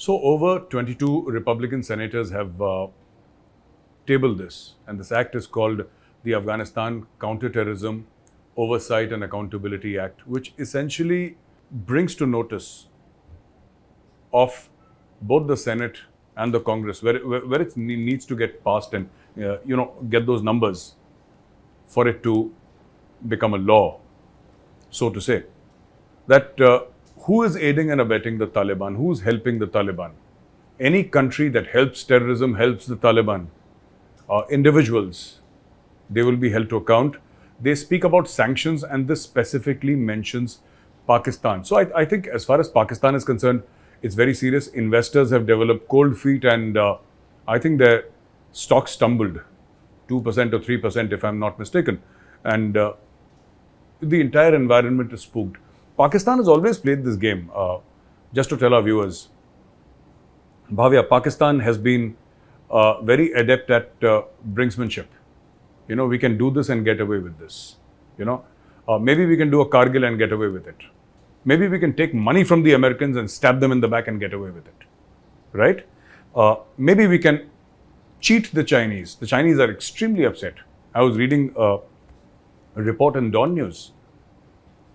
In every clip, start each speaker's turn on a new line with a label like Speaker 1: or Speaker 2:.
Speaker 1: So over 22 Republican senators have tabled this, and this act is called the Afghanistan Counterterrorism Oversight and Accountability Act, which essentially brings to notice of both the Senate and the Congress, where it needs to get passed and get those numbers for it to become a law, so to say, that who is aiding and abetting the Taliban, who is helping the Taliban. Any country that helps terrorism helps the Taliban. Individuals, they will be held to account. They speak about sanctions, and this specifically mentions Pakistan. So I think as far as Pakistan is concerned, it's very serious. Investors have developed cold feet, and I think their stocks tumbled 2% or 3%, if I'm not mistaken. And the entire environment is spooked. Pakistan has always played this game. Just to tell our viewers, Bhavya, Pakistan has been very adept at brinksmanship. We can do this and get away with this. Maybe we can do a Kargil and get away with it. Maybe we can take money from the Americans and stab them in the back and get away with it, right? Maybe we can cheat the Chinese. The Chinese are extremely upset. I was reading a report in Dawn News,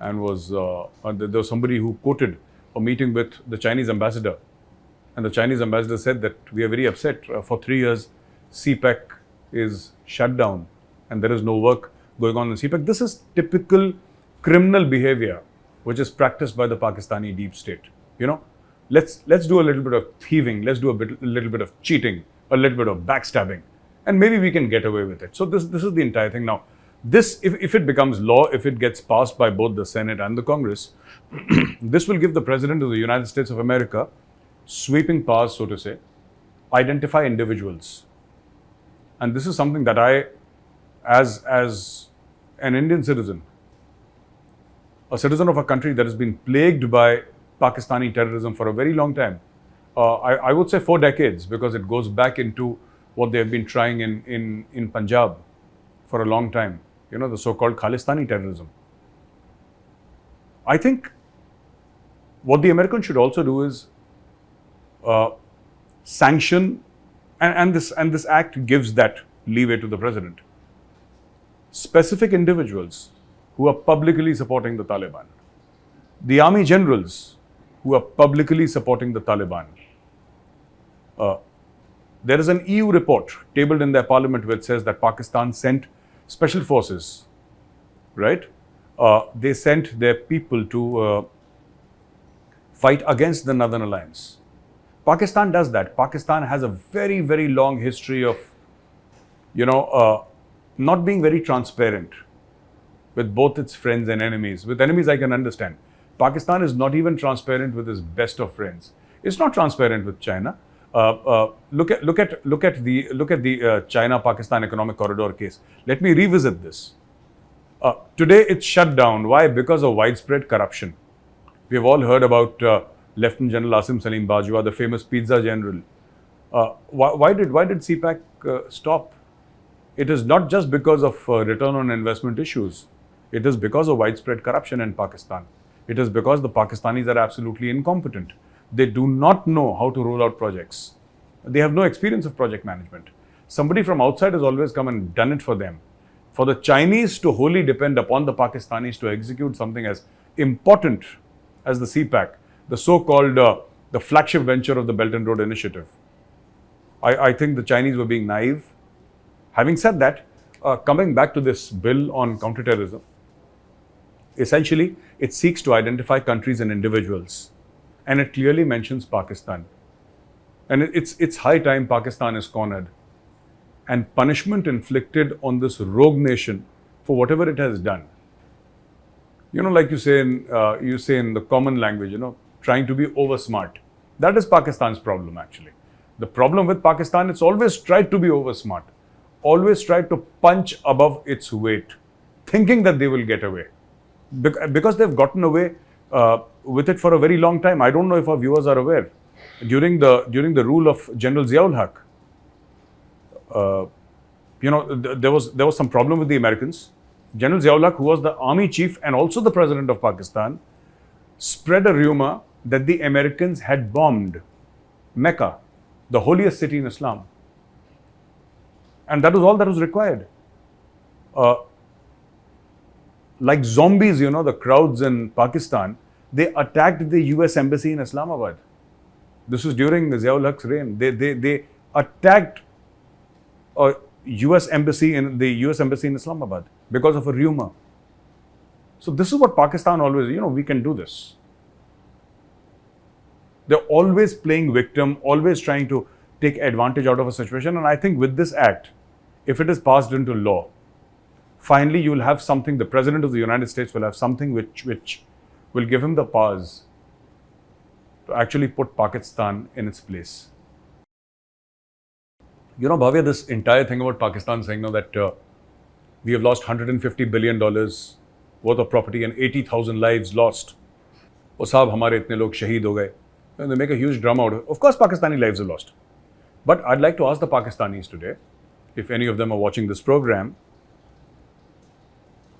Speaker 1: and there was somebody who quoted a meeting with the Chinese ambassador, and the Chinese ambassador said that we are very upset. For 3 years, CPEC is shut down, and there is no work going on in CPEC. This is typical criminal behavior which is practiced by the Pakistani deep state. Let's do a little bit of thieving, let's do a little bit of cheating, a little bit of backstabbing, and maybe we can get away with it. So this is the entire thing. Now, this, if it becomes law, if it gets passed by both the Senate and the Congress, this will give the President of the United States of America sweeping powers, so to say, identify individuals. And this is something that I, as an Indian citizen, a citizen of a country that has been plagued by Pakistani terrorism for a very long time, I would say 4 decades, because it goes back into what they have been trying in Punjab for a long time, the so-called Khalistani terrorism. I think what the Americans should also do is sanction, and this act gives that leeway to the president, specific individuals who are publicly supporting the Taliban, the army generals who are publicly supporting the Taliban. There is an EU report tabled in their parliament which says that Pakistan sent special forces, right? They sent their people to fight against the Northern Alliance. Pakistan does that. Pakistan has a very, very long history of, not being very transparent with both its friends and enemies. With enemies, I can understand. Pakistan is not even transparent with its best of friends. It's not transparent with China. Look at the China-Pakistan Economic Corridor case. Let me revisit this. Today, it's shut down. Why? Because of widespread corruption. We have all heard about Lieutenant General Asim Salim Bajwa, the famous pizza general. Why did CPEC stop? It is not just because of return on investment issues. It is because of widespread corruption in Pakistan. It is because the Pakistanis are absolutely incompetent. They do not know how to roll out projects. They have no experience of project management. Somebody from outside has always come and done it for them. For the Chinese to wholly depend upon the Pakistanis to execute something as important as the CPEC, the so-called the flagship venture of the Belt and Road Initiative, I think the Chinese were being naive. Having said that, coming back to this bill on counterterrorism, essentially it seeks to identify countries and individuals, and it clearly mentions Pakistan. And it's high time Pakistan is cornered, and punishment inflicted on this rogue nation for whatever it has done. Like you say in the common language, trying to be over smart. That is Pakistan's problem, actually. The problem with Pakistan, it's always tried to be over smart, always tried to punch above its weight, thinking that they will get away. Because they've gotten away with it for a very long time. I don't know if our viewers are aware. During the rule of General Ziaul Haq, there was some problem with the Americans. General Ziaul Haq, who was the army chief and also the president of Pakistan, spread a rumor that the Americans had bombed Mecca, the holiest city in Islam. And that was all that was required. Like zombies, the crowds in Pakistan, they attacked the US embassy in Islamabad. This was during Ziaul Haq's reign. They attacked a US embassy in Islamabad because of a rumor. So this is what Pakistan always, we can do this. They're always playing victim, always trying to take advantage out of a situation. And I think with this act, if it is passed into law, finally you will have something, the President of the United States will have something which will give him the powers to actually put Pakistan in its place. Bhavya, this entire thing about Pakistan saying now that we have lost $150 billion worth of property and 80,000 lives lost. Oh, sahab, hamare itne log shaheed ho gaye. And they make a huge drama out of it. Of course, Pakistani lives are lost. But I'd like to ask the Pakistanis today, if any of them are watching this program,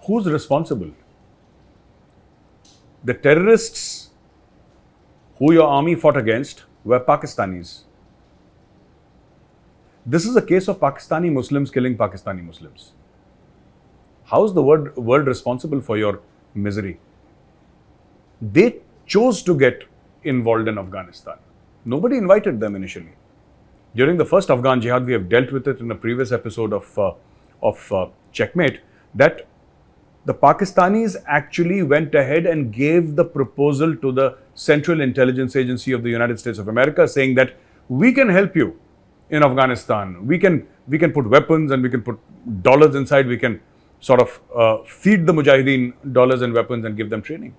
Speaker 1: who's responsible? The terrorists who your army fought against were Pakistanis. This is a case of Pakistani Muslims killing Pakistani Muslims. How is the world responsible for your misery? They chose to get involved in Afghanistan. Nobody invited them initially. During the first Afghan jihad, we have dealt with it in a previous episode of Checkmate, that the Pakistanis actually went ahead and gave the proposal to the Central Intelligence Agency of the United States of America, saying that we can help you in Afghanistan. We can put weapons and we can put dollars inside. We can sort of feed the Mujahideen dollars and weapons and give them training.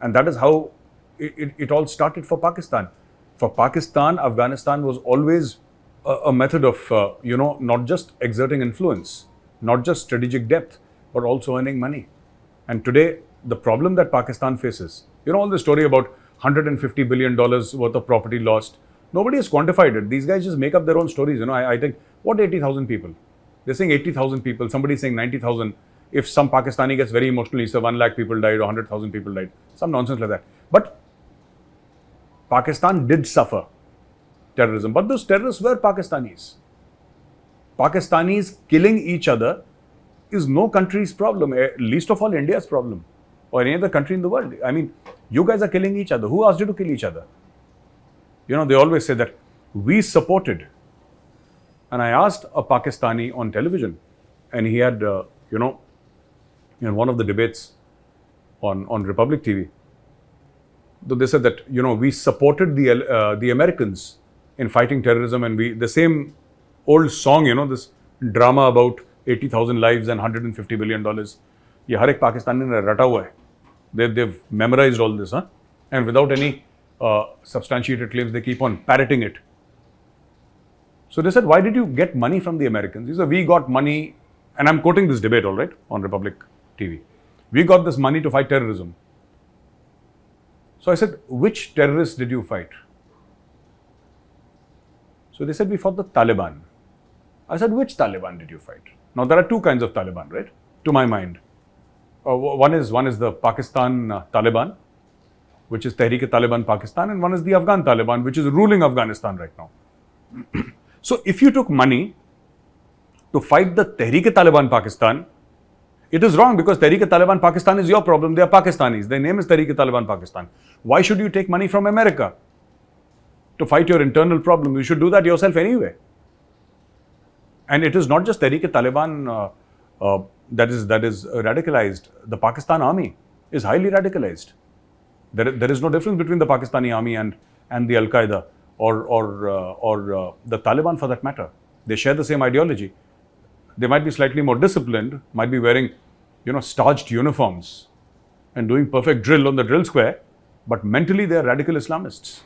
Speaker 1: And that is how it all started for Pakistan. For Pakistan, Afghanistan was always a method of, not just exerting influence, not just strategic depth, but also earning money. And today, the problem that Pakistan faces, all the story about $150 billion worth of property lost, nobody has quantified it. These guys just make up their own stories. I think, what 80,000 people? They're saying 80,000 people, somebody's saying 90,000. If some Pakistani gets very emotional, he says 1 lakh people died or 100,000 people died. Some nonsense like that. But Pakistan did suffer terrorism. But those terrorists were Pakistanis. Pakistanis killing each other is no country's problem, least of all India's problem or any other country in the world. I mean, you guys are killing each other. Who asked you to kill each other? They always say that we supported. And I asked a Pakistani on television, and he had, in one of the debates on Republic TV, they said that, we supported the Americans in fighting terrorism, and the same old song, this drama about 80,000 lives and $150 billion. Ye har ek Pakistani ne rata hua hai. They've memorized all this, and without any substantiated claims, they keep on parroting it. So they said, why did you get money from the Americans? He said, we got money, and I'm quoting this debate, all right, on Republic TV. We got this money to fight terrorism. So I said, which terrorists did you fight? So they said, we fought the Taliban. I said, which Taliban did you fight? Now, there are two kinds of Taliban, right? To my mind. One is the Pakistan Taliban, which is Tehreek-e-Taliban Pakistan, and one is the Afghan Taliban, which is ruling Afghanistan right now. So if you took money to fight the Tehreek-e-Taliban Pakistan, it is wrong, because Tehreek-e-Taliban Pakistan is your problem. They are Pakistanis. Their name is Tehreek-e-Taliban Pakistan. Why should you take money from America to fight your internal problem? You should do that yourself anyway. And it is not just Tehreek-e-Taliban that is radicalized. The Pakistan army is highly radicalized. There is no difference between the Pakistani army and the Al-Qaeda or the Taliban for that matter. They share the same ideology. They might be slightly more disciplined, might be wearing, starched uniforms and doing perfect drill on the drill square, but mentally they are radical Islamists.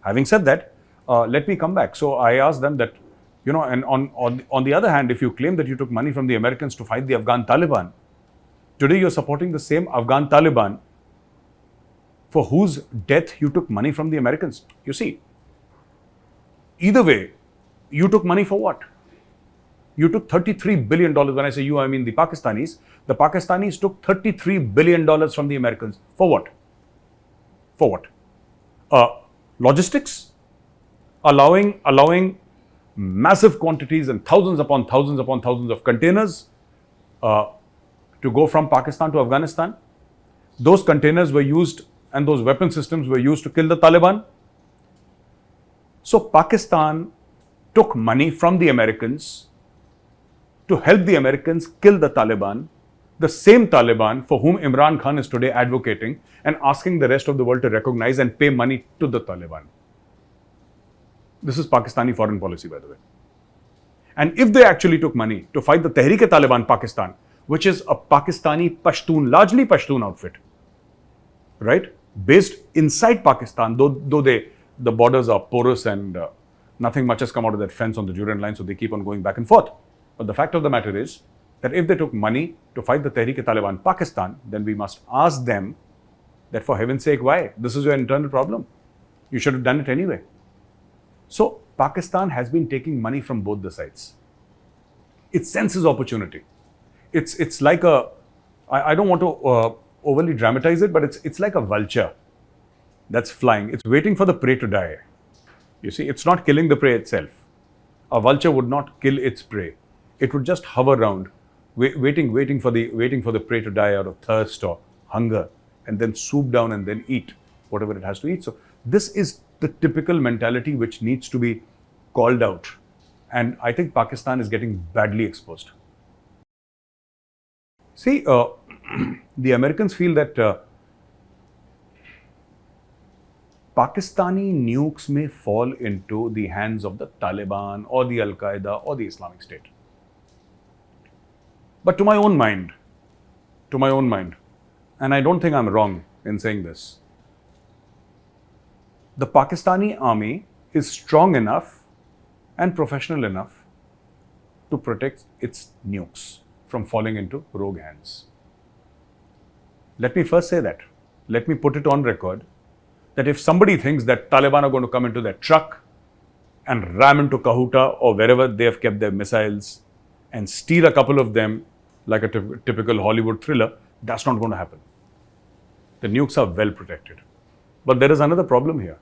Speaker 1: Having said that, let me come back. So I asked them that, and on the other hand, if you claim that you took money from the Americans to fight the Afghan Taliban, today you're supporting the same Afghan Taliban for whose death you took money from the Americans. You see, either way, you took money for what? You took $33 billion. When I say you, I mean the Pakistanis. The Pakistanis took $33 billion from the Americans. For what? For what? Logistics? allowing massive quantities and thousands upon thousands of containers to go from Pakistan to Afghanistan. Those containers were used and those weapon systems were used to kill the Taliban. So Pakistan took money from the Americans to help the Americans kill the Taliban, the same Taliban for whom Imran Khan is today advocating and asking the rest of the world to recognize and pay money to the Taliban. This is Pakistani foreign policy, by the way. And if they actually took money to fight the Tehreek-e-Taliban Pakistan, which is a Pakistani Pashtun, largely Pashtun outfit, right? Based inside Pakistan, though the borders are porous and nothing much has come out of that fence on the Durand line, so they keep on going back and forth. But the fact of the matter is that if they took money to fight the Tehreek-e-Taliban Pakistan, then we must ask them that for heaven's sake, why? This is your internal problem. You should have done it anyway. So Pakistan has been taking money from both the sides. It senses opportunity. It's like a, I don't want to overly dramatize it, but it's like a vulture that's flying. It's waiting for the prey to die. You see, it's not killing the prey itself. A vulture would not kill its prey. It would just hover around, waiting for the prey to die out of thirst or hunger, and then swoop down and then eat whatever it has to eat. So this is the typical mentality which needs to be called out. And I think Pakistan is getting badly exposed. See, the Americans feel that Pakistani nukes may fall into the hands of the Taliban or the Al-Qaeda or the Islamic State. But to my own mind, and I don't think I'm wrong in saying this, the Pakistani army is strong enough and professional enough to protect its nukes from falling into rogue hands. Let me first say that. Let me put it on record that if somebody thinks that Taliban are going to come into their truck and ram into Kahuta or wherever they have kept their missiles and steal a couple of them like a typical Hollywood thriller, that's not going to happen. The nukes are well protected. But there is another problem here.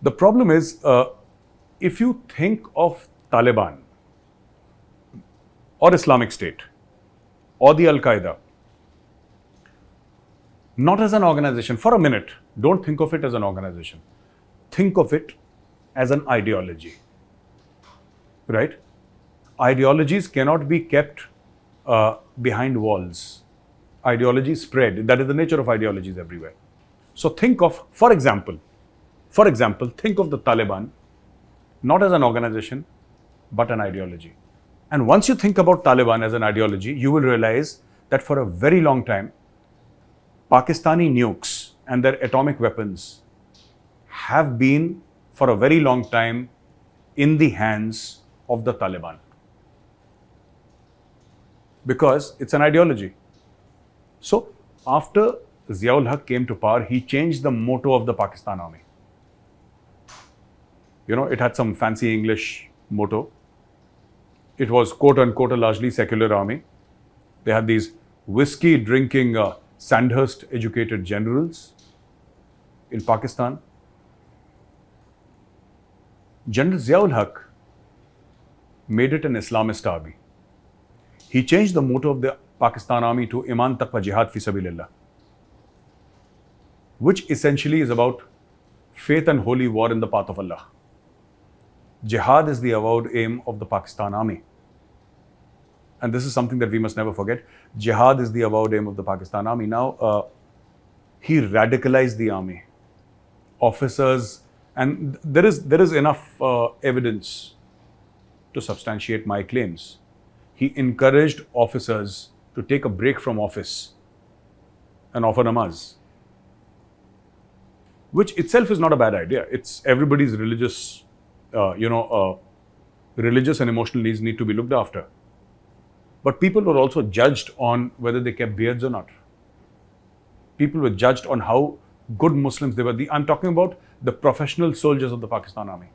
Speaker 1: The problem is, if you think of Taliban or Islamic State or the Al-Qaeda, not as an organization, for a minute, don't think of it as an organization. Think of it as an ideology, right? Ideologies cannot be kept behind walls. Ideologies spread. That is the nature of ideologies everywhere. So think of, for example, think of the Taliban not as an organization, but an ideology. And once you think about Taliban as an ideology, you will realize that for a very long time, Pakistani nukes and their atomic weapons have been, for a very long time, in the hands of the Taliban. Because it's an ideology. So, after Ziaul Haq came to power, he changed the motto of the Pakistan Army. You know, it had some fancy English motto. It was quote unquote a largely secular army. They had these whiskey drinking, Sandhurst educated generals in Pakistan. General Ziaul Haq made it an Islamist army. He changed the motto of the Pakistan Army to Iman Taqwa Jihad Fi Sabilillah, which essentially is about faith and holy war in the path of Allah. Jihad is the avowed aim of the Pakistan Army. And this is something that we must never forget. Jihad is the avowed aim of the Pakistan Army. Now, he radicalized the army. Officers, and there is enough evidence to substantiate my claims. He encouraged officers to take a break from office and offer namaz, which itself is not a bad idea. It's everybody's religious, religious and emotional needs need to be looked after. But people were also judged on whether they kept beards or not. People were judged on how good Muslims they were. I'm talking about the professional soldiers of the Pakistan Army.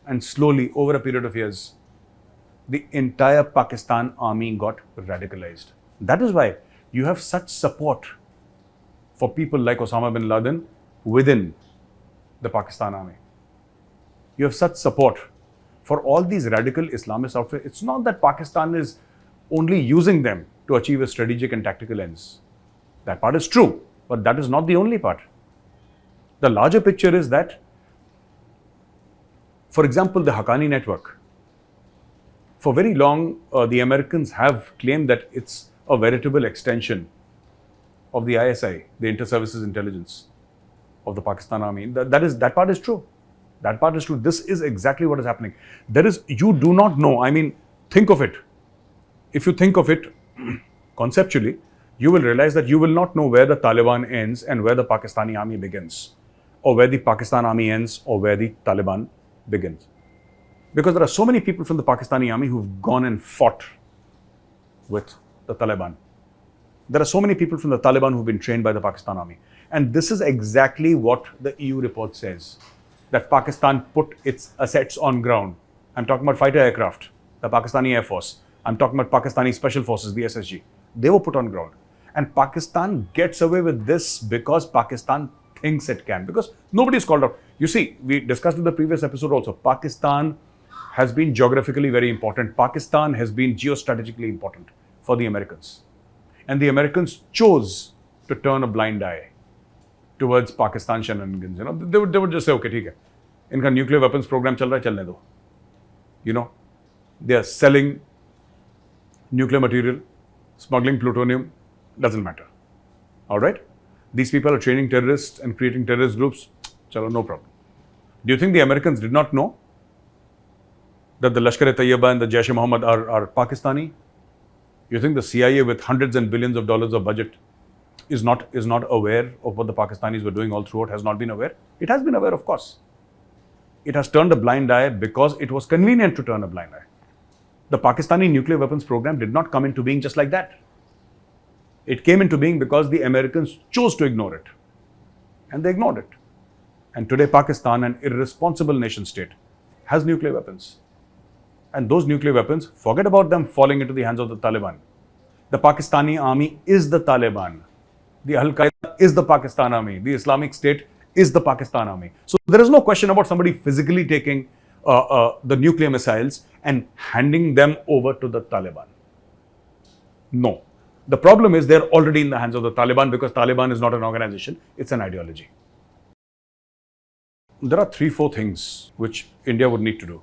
Speaker 1: And slowly, over a period of years, the entire Pakistan Army got radicalized. That is why you have such support for people like Osama bin Laden within the Pakistan Army. you have such support for all these radical Islamist outfits. It's not that Pakistan is only using them to achieve a strategic and tactical ends. That part is true, but that is not the only part. The larger picture is that, for example, the Haqqani network. For very long, the Americans have claimed that it's a veritable extension of the ISI, the Inter-Services Intelligence of the Pakistan Army. That part is true. That part is true. This is exactly what is happening. You do not know. I mean, think of it. If you think of it conceptually, you will realize that you will not know where the Taliban ends and where the Pakistani army begins, or where the Pakistan army ends or where the Taliban begins. Because there are so many people from the Pakistani army who've gone and fought with the Taliban. There are so many people from the Taliban who've been trained by the Pakistan army. And this is exactly what the EU report says, that Pakistan put its assets on ground. I'm talking about fighter aircraft, the Pakistani Air Force. I'm talking about Pakistani Special Forces, the SSG. They were put on ground. And Pakistan gets away with this because Pakistan thinks it can, because nobody is called out. You see, we discussed in the previous episode also, Pakistan has been geographically very important. Pakistan has been geostrategically important for the Americans. And the Americans chose to turn a blind eye towards Pakistan shenanigans. You know, they would just say, okay, theek hai. Inka nuclear weapons program chal raha hai, chalne do. You know, they are selling nuclear material, smuggling plutonium, doesn't matter. All right? These people are training terrorists and creating terrorist groups, chalo, no problem. Do you think the Americans did not know that the Lashkar-e-Taiba and the Jaish-e-Mohammed are Pakistani? You think the CIA with hundreds and billions of dollars of budget is not aware of what the Pakistanis were doing all throughout, has not been aware? It has been aware, of course. It has turned a blind eye because it was convenient to turn a blind eye. The Pakistani nuclear weapons program did not come into being just like that. It came into being because the Americans chose to ignore it. And they ignored it. And today Pakistan, an irresponsible nation state, has nuclear weapons. And those nuclear weapons, forget about them falling into the hands of the Taliban. The Pakistani army is the Taliban. The Al-Qaeda is the Pakistan army. The Islamic State is the Pakistan army. So there is no question about somebody physically taking the nuclear missiles and handing them over to the Taliban. No. The problem is they're already in the hands of the Taliban because Taliban is not an organization, it's an ideology. There are 3-4 things which India would need to do.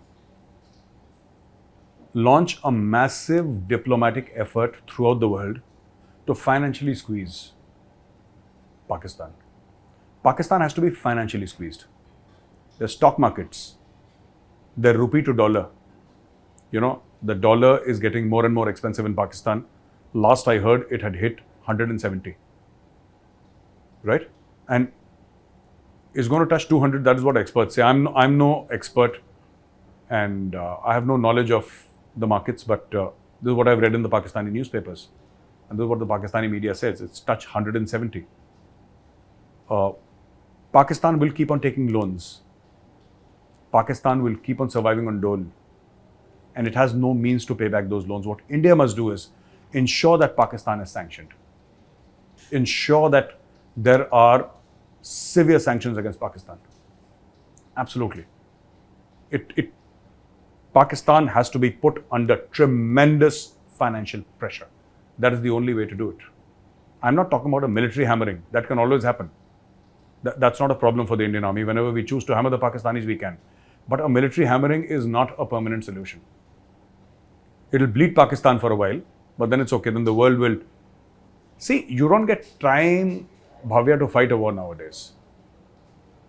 Speaker 1: Launch a massive diplomatic effort throughout the world to financially squeeze Pakistan. Pakistan has to be financially squeezed. Their stock markets, their rupee to dollar. You know, the dollar is getting more and more expensive in Pakistan. Last I heard, it had hit 170. Right? And it's going to touch 200. That is what experts say. I'm no expert and I have no knowledge of the markets, but this is what I've read in the Pakistani newspapers. And this is what the Pakistani media says. It's touched 170. Pakistan will keep on taking loans. Pakistan will keep on surviving on dole. And it has no means to pay back those loans. What India must do is ensure that Pakistan is sanctioned. Ensure that there are severe sanctions against Pakistan. Absolutely. Pakistan has to be put under tremendous financial pressure. That is the only way to do it. I'm not talking about a military hammering. That can always happen. That's not a problem for the Indian army. Whenever we choose to hammer the Pakistanis, we can. But a military hammering is not a permanent solution. It'll bleed Pakistan for a while, but then it's okay. Then the world will... See, you don't get time, Bhavya, to fight a war nowadays.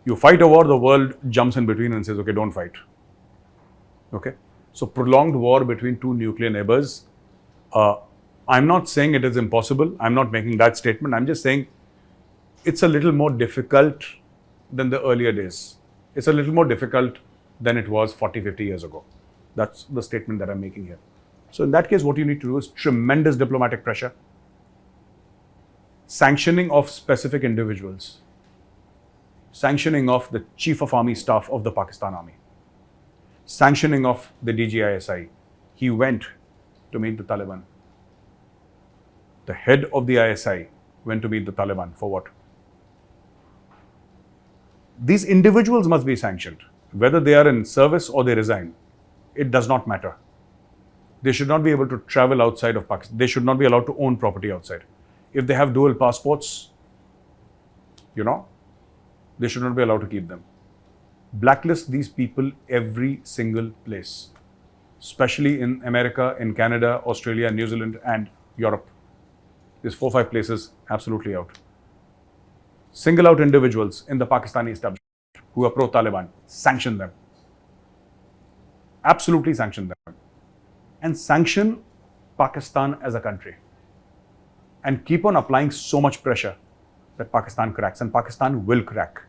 Speaker 1: You fight a war, the world jumps in between and says, okay, don't fight. Okay? So prolonged war between two nuclear neighbors, I'm not saying it is impossible. I'm not making that statement. I'm just saying it's a little more difficult than the earlier days. It's a little more difficult than it was 40, 50 years ago. That's the statement that I'm making here. So in that case, what you need to do is tremendous diplomatic pressure, sanctioning of specific individuals, sanctioning of the Chief of Army Staff of the Pakistan Army, sanctioning of the DGISI. He went to meet the Taliban. The head of the ISI went to meet the Taliban. For what? These individuals must be sanctioned. whether they are in service or they resign, it does not matter. They should not be able to travel outside of Pakistan. They should not be allowed to own property outside. If they have dual passports, they should not be allowed to keep them. Blacklist these people every single place, especially in America, in Canada, Australia, New Zealand, and Europe. There's 4-5 places absolutely out. Single out individuals in the Pakistani establishment who are pro-Taliban, sanction them. Absolutely sanction them. And sanction Pakistan as a country. And keep on applying so much pressure that Pakistan cracks. And Pakistan will crack.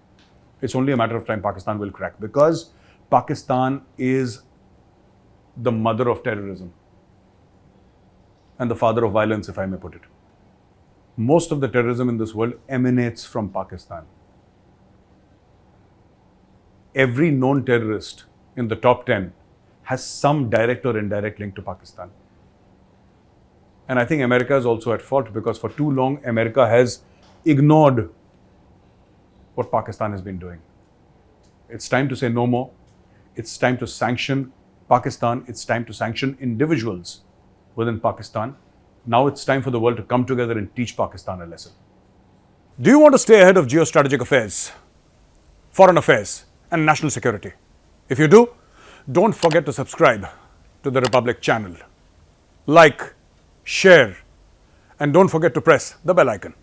Speaker 1: It's only a matter of time Pakistan will crack, because Pakistan is the mother of terrorism and the father of violence, if I may put it. Most of the terrorism in this world emanates from Pakistan. Every known terrorist in the top 10 has some direct or indirect link to Pakistan. And I think America is also at fault, because for too long America has ignored what Pakistan has been doing. It's time to say no more. It's time to sanction Pakistan. It's time to sanction individuals within Pakistan. Now it's time for the world to come together and teach Pakistan a lesson. Do you want to stay ahead of geostrategic affairs, foreign affairs, and national security? If you do, don't forget to subscribe to the Republic channel. Like, share, and don't forget to press the bell icon.